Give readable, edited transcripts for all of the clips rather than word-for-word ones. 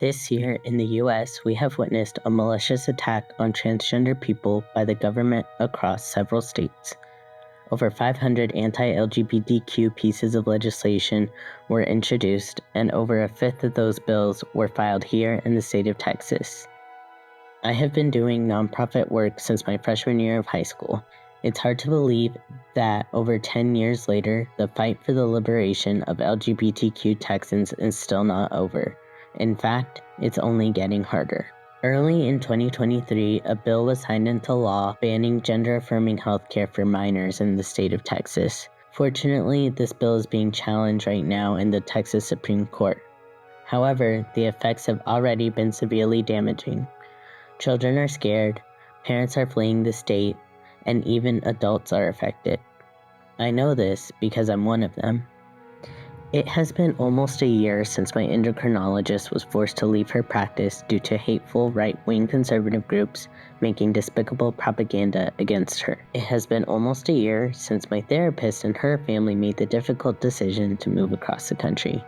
This year in the US, we have witnessed a malicious attack on transgender people by the government across several states. Over 500 anti-LGBTQ pieces of legislation were introduced, and over a fifth of those bills were filed here in the state of Texas. I have been doing nonprofit work since my freshman year of high school. It's hard to believe that over 10 years later, the fight for the liberation of LGBTQ Texans is still not over. In fact, it's only getting harder. Early in 2023, a bill was signed into law banning gender-affirming healthcare for minors in the state of Texas. Fortunately, this bill is being challenged right now in the Texas Supreme Court. However, the effects have already been severely damaging. Children are scared, parents are fleeing the state, and even adults are affected. I know this because I'm one of them. It has been almost a year since my endocrinologist was forced to leave her practice due to hateful right-wing conservative groups making despicable propaganda against her. It has been almost a year since my therapist and her family made the difficult decision to move across the country.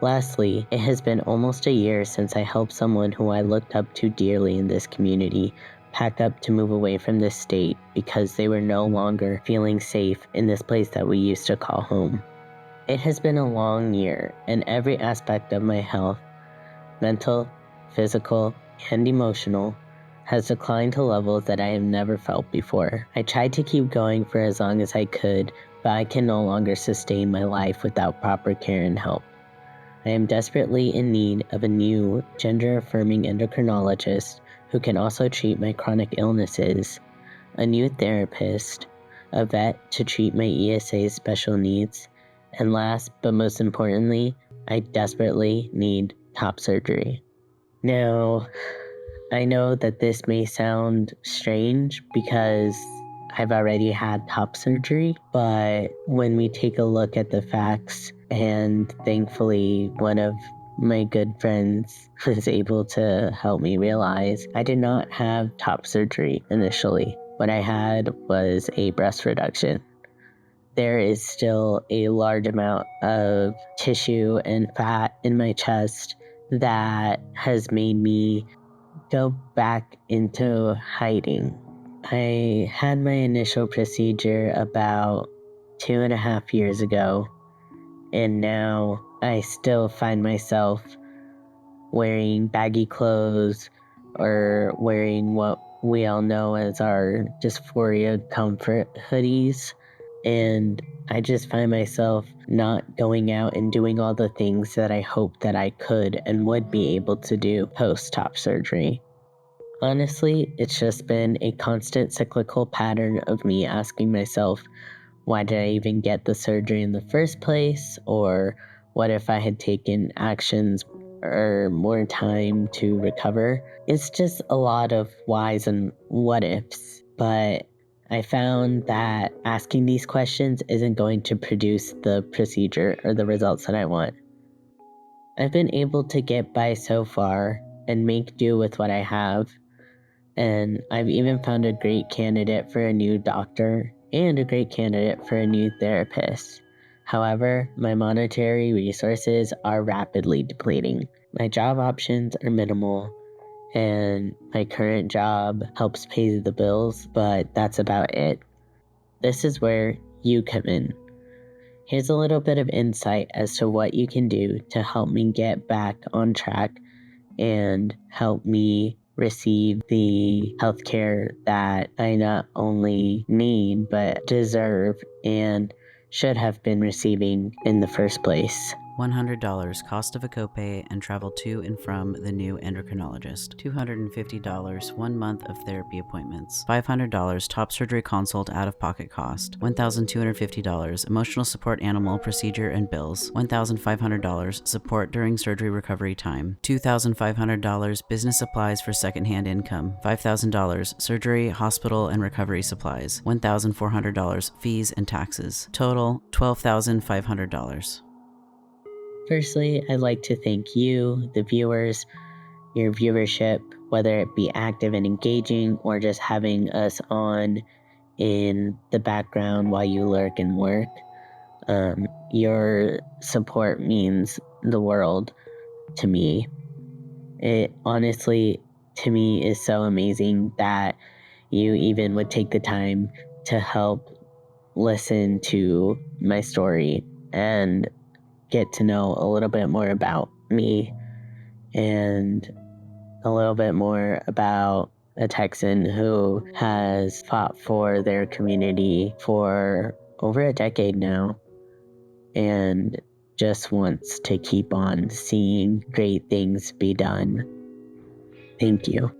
Lastly, it has been almost a year since I helped someone who I looked up to dearly in this community pack up to move away from this state because they were no longer feeling safe in this place that we used to call home. It has been a long year, and every aspect of my health, mental, physical, and emotional, has declined to levels that I have never felt before. I tried to keep going for as long as I could, but I can no longer sustain my life without proper care and help. I am desperately in need of a new gender-affirming endocrinologist who can also treat my chronic illnesses, a new therapist, a vet to treat my ESA's special needs, and last but most importantly, I desperately need top surgery. Now, I know that this may sound strange because I've already had top surgery, but when we take a look at the facts, and thankfully one of my good friends was able to help me realize I did not have top surgery initially. What I had was a breast reduction. There is still a large amount of tissue and fat in my chest that has made me go back into hiding. I had my initial procedure about 2.5 years ago, and now I still find myself wearing baggy clothes or wearing what we all know as our dysphoria comfort hoodies. And I just find myself not going out and doing all the things that I hoped that I could and would be able to do post-top surgery. Honestly, it's just been a constant cyclical pattern of me asking myself, why did I even get the surgery in the first place? Or what if I had taken actions or more time to recover? It's just a lot of whys and what ifs, but I found that asking these questions isn't going to produce the procedure or the results that I want. I've been able to get by so far and make do with what I have, and I've even found a great candidate for a new doctor and a great candidate for a new therapist. However, my monetary resources are rapidly depleting. My job options are minimal, and my current job helps pay the bills, but that's about it. This is where you come in. Here's a little bit of insight as to what you can do to help me get back on track and help me receive the healthcare that I not only need but deserve and should have been receiving in the first place. $100 cost of a copay and travel to and from the new endocrinologist. $250 1 month of therapy appointments. $500 top surgery consult out-of-pocket cost. $1,250 emotional support animal procedure and bills. $1,500 support during surgery recovery time. $2,500 business supplies for secondhand income. $5,000 surgery, hospital, and recovery supplies. $1,400 fees and taxes. Total $12,500. Firstly, I'd like to thank you, the viewers, your viewership, whether it be active and engaging or just having us on in the background while you lurk and work. Your support means the world to me. It honestly, to me, is so amazing that you even would take the time to help listen to my story and get to know a little bit more about me and a little bit more about a Texan who has fought for their community for over a decade now and just wants to keep on seeing great things be done. Thank you.